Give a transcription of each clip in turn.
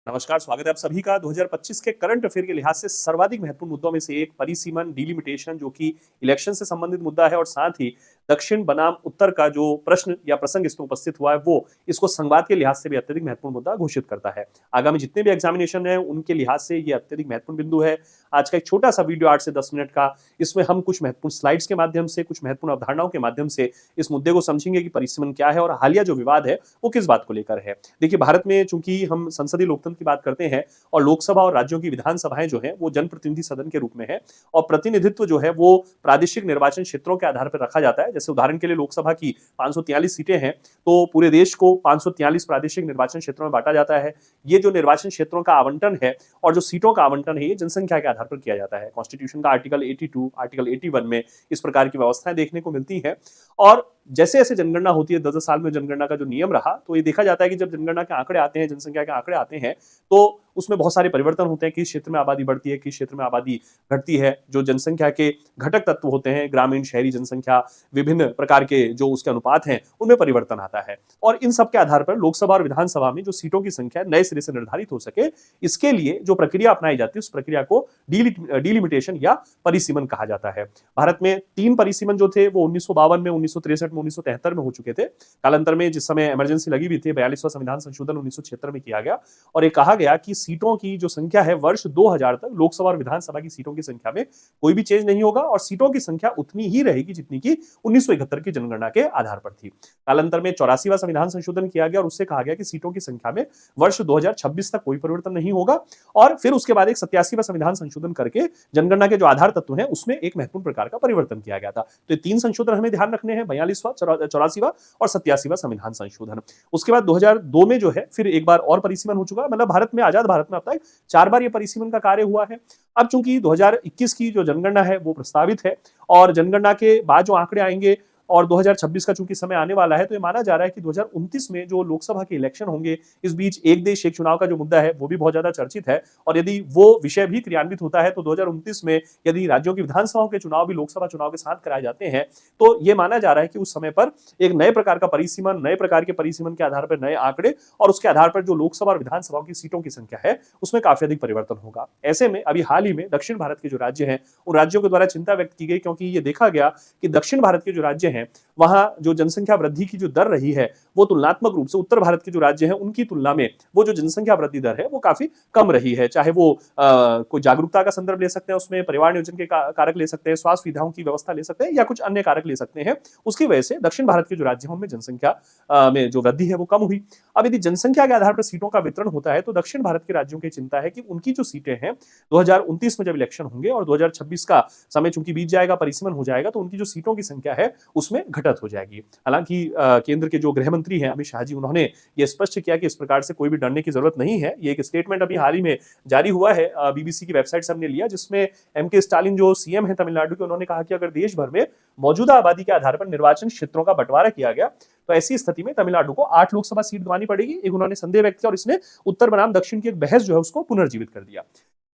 नमस्कार, स्वागत है आप सभी का। 2025 के करंट अफेयर के लिहाज से सर्वाधिक महत्वपूर्ण मुद्दों में से एक परिसीमन डिलिमिटेशन जो कि इलेक्शन से संबंधित मुद्दा है और साथ ही दक्षिण बनाम उत्तर का जो प्रश्न या प्रसंग इसमें उपस्थित हुआ है वो इसको संवाद के लिहाज से भी अत्यधिक महत्वपूर्ण मुद्दा घोषित करता है। आगामी जितने भी एग्जामिनेशन है उनके लिहाज से ये अत्यधिक महत्वपूर्ण बिंदु है। आज का एक छोटा सा वीडियो 8 से 10 मिनट का, इसमें हम कुछ महत्वपूर्ण स्लाइड्स के माध्यम से, कुछ महत्वपूर्ण अवधारणाओं के माध्यम से इस मुद्दे को समझेंगे कि परिसीमन क्या है और हालिया जो विवाद है वो किस बात को लेकर है। देखिए, भारत में चूंकि हम संसदीय लोकतंत्र की बात करते हैं और लोकसभा और राज्यों की विधानसभाएं जो है वो जनप्रतिनिधि सदन के रूप में है और प्रतिनिधित्व जो है वो प्रादेशिक निर्वाचन क्षेत्रों के आधार पर रखा जाता है। जैसे उदाहरण के लिए लोकसभा की 543 सीटें हैं तो पूरे देश को 543 प्रादेशिक निर्वाचन क्षेत्रों में बांटा जाता है। ये जो निर्वाचन क्षेत्रों का आवंटन है और जो सीटों का आवंटन है ये जनसंख्या के आधार पर किया जाता है। कॉन्स्टिट्यूशन का आर्टिकल 82, आर्टिकल 81 में इस प्रकार की व्यवस्थाएं देखने को मिलती है। और जैसे जैसे जनगणना होती है, 10 साल में जनगणना का जो नियम रहा, तो ये देखा जाता है कि जब जनगणना के आंकड़े आते हैं, जनसंख्या के आंकड़े आते हैं, तो उसमें बहुत सारे परिवर्तन होते हैं। किस क्षेत्र में आबादी बढ़ती है, किस क्षेत्र में आबादी घटती है। जो जनसंख्या के घटक तत्व होते हैं, ग्रामीण, शहरी जनसंख्या, विभिन्न प्रकार के जो उसके अनुपात हैं, उनमें परिवर्तन आता है। और इन सब के आधार पर लोकसभा और विधानसभा में जो सीटों की संख्या नए सिरे से निर्धारित हो सके, इसके लिए जो प्रक्रिया अपनाई जाती है उस प्रक्रिया को डिलिमिटेशन या परिसीमन कहा जाता है। भारत में 3 परिसीमन जो थे वो 1952 में, 1963 में, 1973 में हो चुके थे। कालांतर में जिस समय इमरजेंसी लगी हुई थी, 42वां संविधान संशोधन 1976 में किया गया और ये कहा गया कि सीटों की जो संख्या है वर्ष 2000 तक लोकसभा और विधानसभा की सीटों की संख्या में कोई भी चेंज नहीं होगा और सीटों की संख्या उतनी ही रहेगी जितनी की 1971 की जनगणना के आधार पर थी। कालांतर में 84वां संविधान संशोधन किया गया और उससे कहा गया कि सीटों की संख्या में वर्ष 2026 तक कोई परिवर्तन नहीं होगा। और फिर उसके बाद एक 87वां संविधान संशोधन करके जनगणना के जो आधार तत्व हैं उसमें एक महत्वपूर्ण प्रकार का परिवर्तन किया गया था। तो ये 3 संशोधन हमें ध्यान रखने हैं, 42वां, 84वां और 87वां संविधान संशोधन। उसके बाद 2002 में जो है फिर एक बार और परिसीमन हो चुका है। मतलब भारत में, आजाद भारत में अब तक 4 बार ये परिसीमन का कार्य हुआ है। अब चूंकि 2021 की जो जनगणना है वो प्रस्तावित है और जनगणना के बाद जो आंकड़े आएंगे और 2026 का चूंकि समय आने वाला है, तो ये माना जा रहा है कि 2029 में जो लोकसभा के इलेक्शन होंगे, इस बीच एक देश एक चुनाव का जो मुद्दा है वो भी बहुत ज्यादा चर्चित है। और यदि वो विषय भी क्रियान्वित होता है तो 2029 में यदि राज्यों की विधानसभाओं के चुनाव भी लोकसभा चुनाव के साथ कराए जाते हैं, तो ये माना जा रहा है कि उस समय पर एक नए प्रकार का परिसीमन, नए प्रकार के परिसीमन के आधार पर नए आंकड़े और उसके आधार पर जो लोकसभा और विधानसभाओं की सीटों की संख्या है उसमें काफी अधिक परिवर्तन होगा। ऐसे में अभी हाल ही में दक्षिण भारत के जो राज्य हैं उन राज्यों के द्वारा चिंता व्यक्त की गई, क्योंकि ये देखा गया कि दक्षिण भारत के जो राज्य हैं वहां जो जनसंख्या वृद्धि की जो दर रही है वो तुलनात्मक रूप से उत्तर भारत के जो राज्य हैं उनकी तुलना में वो जो जनसंख्या वृद्धि दर है वो काफी कम रही है। चाहे वो कोई जागरूकता का संदर्भ ले सकते हैं, उसमें परिवार नियोजन के कारक ले सकते हैं, स्वास्थ्य सुविधाओं की व्यवस्था ले सकते हैं या कुछ अन्य कारक ले सकते हैं। उसकी वजह से दक्षिण भारत के जो राज्य हैं उनमें जनसंख्या में जो वृद्धि है वो कम हुई। अब यदि जनसंख्या के आधार पर सीटों का वितरण होता है तो दक्षिण भारत के राज्यों की चिंता है कि उनकी जो सीटें हैं 2029 में जब इलेक्शन होंगे और 2026 का समय चूंकि बीत जाएगा, परिसीमन हो जाएगा, तो उनकी जो सीटों की संख्या है उसमें घटत हो जाएगी। हालांकि केंद्र के जो गृह मंत्री हैं अमित शाह जी, उन्होंने ये स्पष्ट किया कि इस प्रकार से कोई भी डरने की जरूरत नहीं है। ये एक स्टेटमेंट अभी हाल ही में जारी हुआ है, बीबीसी की वेबसाइट से हमने लिया, जिसमें एमके स्टालिन जो सीएम है तमिलनाडु के, उन्होंने कहा कि अगर देश भर में मौजूदा आबादी के आधार पर निर्वाचन क्षेत्रों का बंटवारा किया गया तो ऐसी स्थिति में तमिलनाडु को 8 लोकसभा सीट गंवानी पड़ेगी। एक उन्होंने संदेह व्यक्त किया और इसने उत्तर बनाम दक्षिण की एक बहस जो है उसको पुनर्जीवित कर दिया।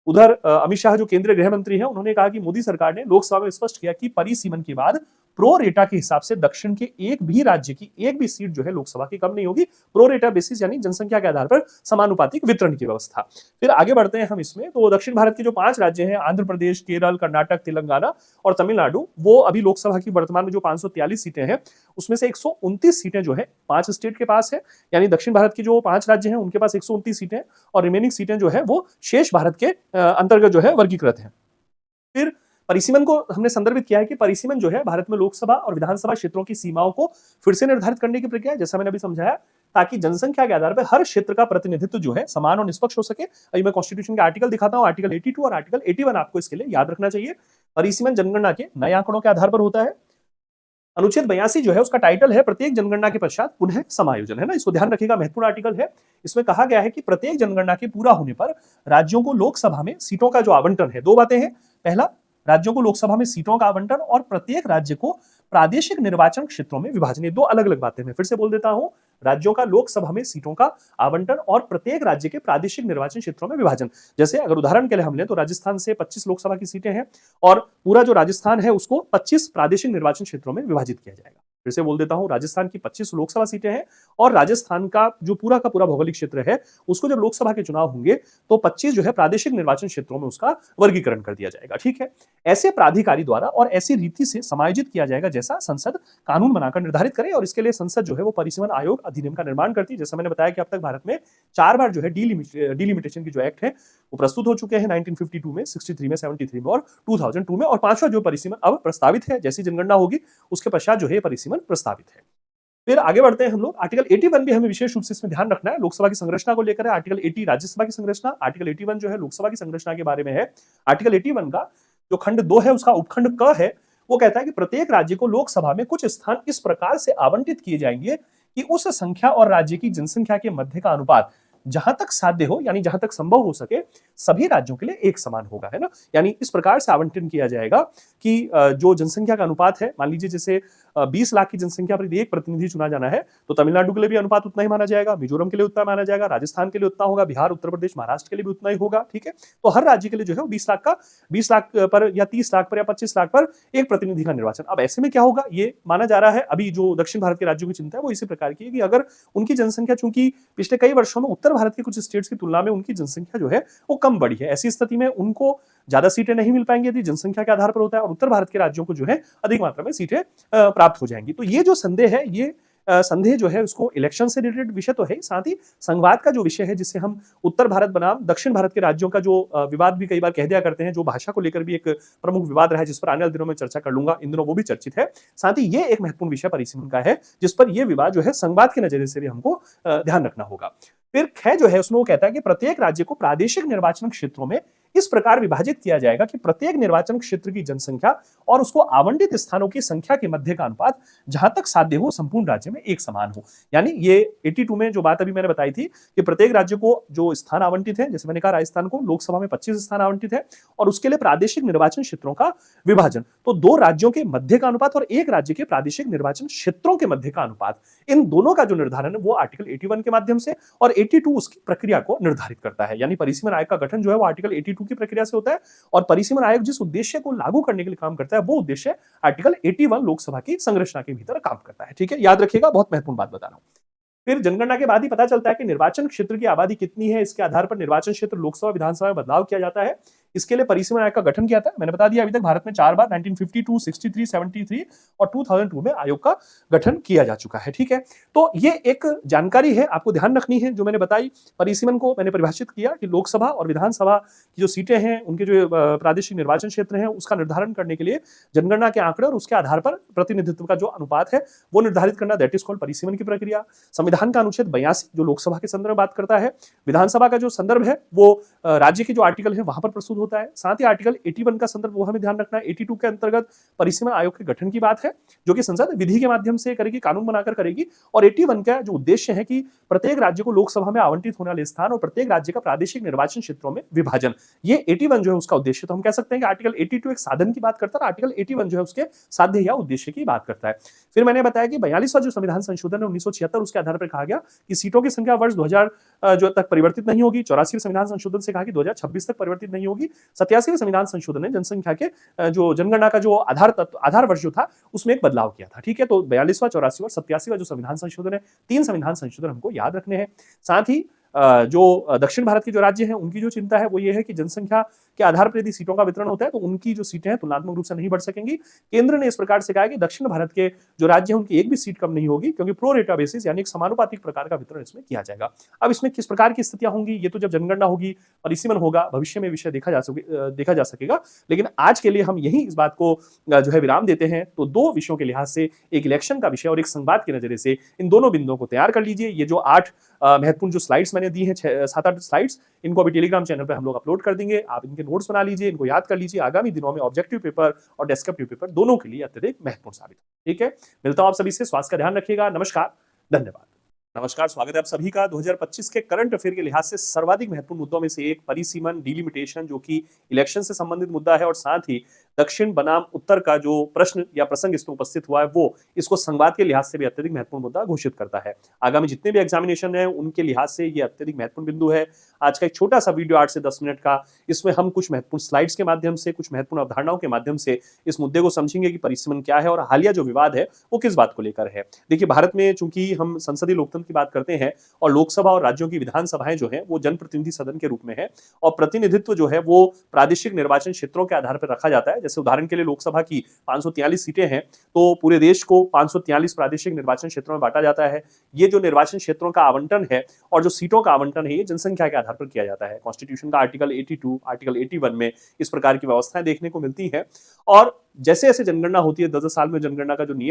उधर अमित शाह जो केंद्रीय गृह मंत्री हैं, उन्होंने कहा कि मोदी सरकार ने लोकसभा में स्पष्ट किया कि परिसीमन के बाद प्रो रेटा के हिसाब से दक्षिण के एक भी राज्य की एक भी सीट जो है लोकसभा की कम नहीं होगी। प्रो रेटा बेसिस यानी जनसंख्या के आधार पर समानुपातिक वितरण की व्यवस्था। फिर आगे बढ़ते हैं हम इसमें, तो दक्षिण भारत के जो 5 राज्य हैं, आंध्र प्रदेश, केरल, कर्नाटक, तेलंगाना और तमिलनाडु, वो अभी लोकसभा की वर्तमान में जो 543 सीटें हैं उसमें से 129 सीटें जो है 5 स्टेट के पास है। यानी दक्षिण भारत की जो 5 राज्य हैं उनके पास 129 सीटें और रिमेनिंग सीटें जो है वो शेष भारत के अंतर्गत जो है वर्गीकृत है। फिर परिसीमन को हमने संदर्भित किया है कि परिसीमन जो है भारत में लोकसभा और विधानसभा क्षेत्रों की सीमाओं को फिर से निर्धारित करने की प्रक्रिया है, जैसा मैंने अभी समझाया, ताकि जनसंख्या के आधार पर हर क्षेत्र का प्रतिनिधित्व जो है समान और निष्पक्ष हो सके। अभी मैं कॉन्स्टिट्यूशन के आर्टिकल दिखाता हूं, आर्टिकल 82 और आर्टिकल 81 आपको इसके लिए याद रखना चाहिए। परिसीमन जनगणना के नए आंकड़ों के आधार पर होता है। अनुच्छेद 82 जो है उसका टाइटल है प्रत्येक जनगणना के पश्चात पुनः समायोजन, है ना, इसको ध्यान रखिएगा, महत्वपूर्ण आर्टिकल है। इसमें कहा गया है कि प्रत्येक जनगणना के पूरा होने पर राज्यों को लोकसभा में सीटों का जो आवंटन है, 2 बातें हैं। पहला, राज्यों को लोकसभा में सीटों का आवंटन और प्रत्येक राज्य को प्रादेशिक निर्वाचन क्षेत्रों में विभाजन। ये 2 अलग अलग बातें, मैं फिर से बोल देता हूं, राज्यों का लोकसभा में सीटों का आवंटन और प्रत्येक राज्य के प्रादेशिक निर्वाचन क्षेत्रों में विभाजन। जैसे अगर उदाहरण के लिए हम लें तो राजस्थान से 25 लोकसभा की सीटें हैं और पूरा जो राजस्थान है उसको 25 प्रादेशिक निर्वाचन क्षेत्रों में विभाजित किया जाएगा। फिर से बोल देता हूं, राजस्थान की 25 लोकसभा सीटें हैं और राजस्थान का जो पूरा का पूरा भौगोलिक क्षेत्र है उसको जब लोकसभा के चुनाव होंगे तो 25 जो है प्रादेशिक निर्वाचन क्षेत्रों में उसका वर्गीकरण कर दिया जाएगा। ठीक है, ऐसे प्राधिकारी द्वारा और ऐसी रीति से समायोजित किया जाएगा जैसा संसद कानून बनाकर निर्धारित करे, और इसके लिए संसद जो है वो परिसीमन आयोग अधिनियम का निर्माण करती है। जैसा मैंने बताया कि अब तक भारत में 4 बार जो है डिलिमिटेशन की जो एक्ट है वो प्रस्तुत हो चुके हैं, 1952 में, 63 में, 73 में और 2002 में, और 5वां जो परिसीमन अब प्रस्तावित है, जैसी जनगणना होगी उसके पश्चात जो है परिसीमन प्रस्तावित है। फिर आगे बढ़ते हैं हम लोग। आर्टिकल 81 भी हमें विशेष रूप से इसमें ध्यान रखना है, लोकसभा की संरचना को लेकर है। आर्टिकल 80 राज्यसभा की संरचना, आर्टिकल 81 जो है लोकसभा की संरचना के बारे में है। आर्टिकल 81 का जो खंड 2 है उसका उपखंड क है, वो कहता है कि प्रत्येक राज्य को लोकसभा में कुछ स्थान इस प्रकार से आवंटित किए जाएंगे कि उस संख्या और राज्य की जनसंख्या के मध्य का अनुपात जहां तक साध्य हो, यानी जहां तक संभव हो सके, सभी राज्यों के लिए एक समान होगा, है ना। यानी इस प्रकार से आवंटन किया जाएगा कि जो जनसंख्या का अनुपात है, मान लीजिए जैसे 20 लाख की जनसंख्या पर एक प्रतिनिधि चुना जाना है तो तमिलनाडु के लिए भी अनुपात उतना ही माना जाएगा, मिजोरम के लिए उतना माना जाएगा, राजस्थान के लिए उतना होगा, बिहार, उत्तर प्रदेश, महाराष्ट्र के लिए भी उतना ही होगा। ठीक है, तो हर राज्य के लिए जो है 20 लाख पर या 30 लाख पर या 25 लाख पर एक प्रतिनिधि का निर्वाचन। अब ऐसे में क्या होगा, ये माना जा रहा है, अभी जो दक्षिण भारत के राज्यों की चिंता है वो इसी प्रकार की है कि अगर उनकी जनसंख्या, चूंकि पिछले कई वर्षों में उत्तर भारत के कुछ स्टेट्स की तुलना में उनकी जनसंख्या जो है वो कम बढ़ी है, ऐसी स्थिति में उनको ज्यादा सीटें नहीं मिल पाएंगी यदि जनसंख्या के आधार पर होता है, और उत्तर भारत के राज्यों को जो है अधिक मात्रा में सीटें प्राप्त हो जाएंगी। तो ये जो संदेह है, ये संदेह जो है उसको इलेक्शन से रिलेटेड विषय तो है, साथ ही संवाद का जो विषय है, जिससे हम उत्तर भारत बनाम दक्षिण भारत के राज्यों का जो विवाद भी कई बार कह दिया करते हैं, जो भाषा को लेकर भी एक प्रमुख विवाद रहा है, जिस पर आने वाले दिनों में चर्चा कर लूंगा, इन दिनों वो भी चर्चित है। साथ ही ये एक महत्वपूर्ण विषय परिसीमन का है, जिस पर यह विवाद जो है संवाद के नजरिए से भी हमको ध्यान रखना होगा। फिर ख जो है उसमें वो कहता है कि प्रत्येक राज्य को प्रादेशिक निर्वाचन क्षेत्रों में इस प्रकार विभाजित किया जाएगा कि प्रत्येक निर्वाचन क्षेत्र की जनसंख्या और उसको आवंटित स्थानों की संख्या के मध्य का अनुपात जहां तक साध्य हो संपूर्ण राज्य में एक समान हो। यानी ये 82 में जो बात अभी मैंने बताई थी कि प्रत्येक राज्य को जो स्थान आवंटित है, जैसे मैंने कहा राजस्थान को लोकसभा में 25 स्थान आवंटित है और उसके लिए प्रादेशिक निर्वाचन क्षेत्रों का विभाजन, तो 2 राज्यों के मध्य का अनुपात और एक राज्य के प्रादेशिक निर्वाचन क्षेत्रों के मध्य का अनुपात, इन दोनों का जो निर्धारण है वो आर्टिकल 81 के माध्यम से, और 82 उसकी प्रक्रिया को निर्धारित करता है। यानी परिसीमन आयोग का गठन जो है वो आर्टिकल 82 की प्रक्रिया से होता है, और परिसीमन आयोग जिस उद्देश्य को लागू करने के लिए काम करता है वो उद्देश्य आर्टिकल 81 लोकसभा की संरचना के भीतर काम करता है। ठीक है, याद रखिएगा, बहुत महत्वपूर्ण बात बता रहा हूं। फिर जनगणना के बाद ही पता चलता है कि निर्वाचन क्षेत्र की आबादी कितनी है, इसके आधार पर निर्वाचन क्षेत्र लोकसभा विधानसभा में बदलाव किया जाता है। इसके लिए परिसीमन आयोग का गठन किया था, मैंने बता दिया अभी तक भारत में 4 बार 1952, 63, 73 और 2002 में आयोग का गठन किया जा चुका है। ठीक है, तो ये एक जानकारी है, आपको ध्यान रखनी है जो मैंने बताई। परिसीमन को मैंने परिभाषित किया कि लोकसभा और विधानसभा की जो सीटें हैं, उनके जो प्रादेशिक निर्वाचन क्षेत्र हैं, उसका निर्धारण करने के लिए जनगणना के आंकड़े और उसके आधार पर प्रतिनिधित्व का जो अनुपात है वो निर्धारित करना, दैट इज कॉल्ड परिसीमन की प्रक्रिया। संविधान का अनुच्छेद 82 जो लोकसभा के संदर्भ में बात करता है, विधानसभा का जो संदर्भ है वो राज्य के जो आर्टिकल है वहां पर प्रस्तुत होता है। साथ ही आर्टिकल 81 का संदर्भ वो हमें ध्यान रखना है। 82 के अंतर्गत परिसीमन आयोग के गठन की बात है, जो कि संसद विधि के माध्यम से करेगी, कानून बनाकर करेगी। और 81 का जो उद्देश्य है कि प्रत्येक राज्य को लोकसभा में आवंटित होने वाले स्थान और प्रत्येक राज्य का प्रादेशिक निर्वाचन क्षेत्रों में विभाजन, ये 81 जो है उसका उद्देश्य। तो हम कह सकते हैं कि आर्टिकल 82 एक साधन की बात करता है, आर्टिकल 81 जो है उसके साध्य या उद्देश्य की बात करता है। फिर मैंने बताया कि 42वां जो संविधान संशोधन है 1976, उसके आधार पर कहा गया कि सीटों की संख्या वर्ष 2000 जो तक परिवर्तित नहीं होगी। 84वें संविधान संशोधन से कहा कि 2026 तक परिवर्तित नहीं होगी। 87वें संविधान संशोधन ने जनसंख्या के जो जनगणना का जो आधार वर्ष जो था उसमें एक बदलाव किया था। ठीक है, तो 42वां, 84वां, 87वां जो संविधान संशोधन है, 3 संविधान संशोधन हमको याद रखने हैं। साथ ही जो दक्षिण भारत के जो राज्य हैं उनकी जो चिंता है वो ये है कि जनसंख्या के आधार पर यदि सीटों का वितरण होता है तो उनकी जो सीटें हैं तुलनात्मक रूप से नहीं बढ़ सकेंगी। केंद्र ने इस प्रकार से कहा है कि दक्षिण भारत के जो राज्य हैं उनकी एक भी सीट कम नहीं होगी, क्योंकि प्रो रेटा बेसिस यानी एक समानुपातिक प्रकार का वितरण इसमें किया जाएगा। अब इसमें किस प्रकार की स्थितियां होंगी ये तो जब जनगणना होगी, परिसीमन होगा, भविष्य में विषय देखा जा सकेगा। लेकिन आज के लिए हम यही इस बात को जो है विराम देते हैं। तो 2 विषयों के लिहाज से, एक इलेक्शन का विषय और एक संवाद के नजरिए से, इन दोनों बिंदुओं को तैयार कर लीजिए। ये जो 8 महत्वपूर्ण जो स्लाइड्स मैंने दी हैं, 7-8 स्लाइड्स, इनको अभी टेलीग्राम चैनल पे हम लोग अपलोड कर देंगे। आप इनके नोट्स बना लीजिए, इनको याद कर लीजिए। आगामी दिनों में ऑब्जेक्टिव पेपर और डेस्क्रिप्टिव पेपर दोनों के लिए अत्यधिक महत्वपूर्ण साबित हो। ठीक है, मिलता हूं आप सभी से। स्वास्थ्य का ध्यान रखिएगा। नमस्कार, धन्यवाद। नमस्कार, स्वागत है आप सभी का। 2025 के करंट अफेयर के लिहाज से सर्वाधिक महत्वपूर्ण मुद्दों में से एक परिसीमन, डिलिमिटेशन, जो कि इलेक्शन से संबंधित मुद्दा है, और साथ ही दक्षिण बनाम उत्तर का जो प्रश्न या प्रसंग इसमें उपस्थित हुआ है वो इसको संवाद के लिहाज से भी अत्यधिक महत्वपूर्ण मुद्दा घोषित करता है। आगामी जितने भी एग्जामिनेशन है उनके लिहाज से ये अत्यधिक महत्वपूर्ण बिंदु है। आज का एक छोटा सा वीडियो 8 से 10 मिनट का, इसमें हम कुछ महत्वपूर्ण स्लाइड्स के माध्यम से, कुछ महत्वपूर्ण अवधारणाओं के माध्यम से इस मुद्दे को समझेंगे कि परिसीमन क्या है और हालिया जो विवाद है वो किस बात को लेकर है। देखिए, भारत में चूंकि हम संसदीय लोकतंत्र की बात करते हैं और लोकसभा और राज्यों की विधानसभाएं जो है वो जनप्रतिनिधि सदन के रूप में है और प्रतिनिधित्व जो है वो प्रादेशिक निर्वाचन क्षेत्रों के आधार पर रखा जाता है। जैसे उदाहरण के लिए लोकसभा की 543 सीटें हैं तो पूरे देश को 543 प्रादेशिक निर्वाचन क्षेत्रों में बांटा जाता है। ये जो निर्वाचन क्षेत्रों का आवंटन है और जो सीटों का आवंटन है ये जनसंख्या के आधार पर किया जाता है। कॉन्स्टिट्यूशन का आर्टिकल 82, आर्टिकल 81 में इस प्रकार की व्यवस्थाएं देखने को मिलती हैं और जैसे जैसे जनगणना होती है 10-10 साल में जनगणना का जो नियम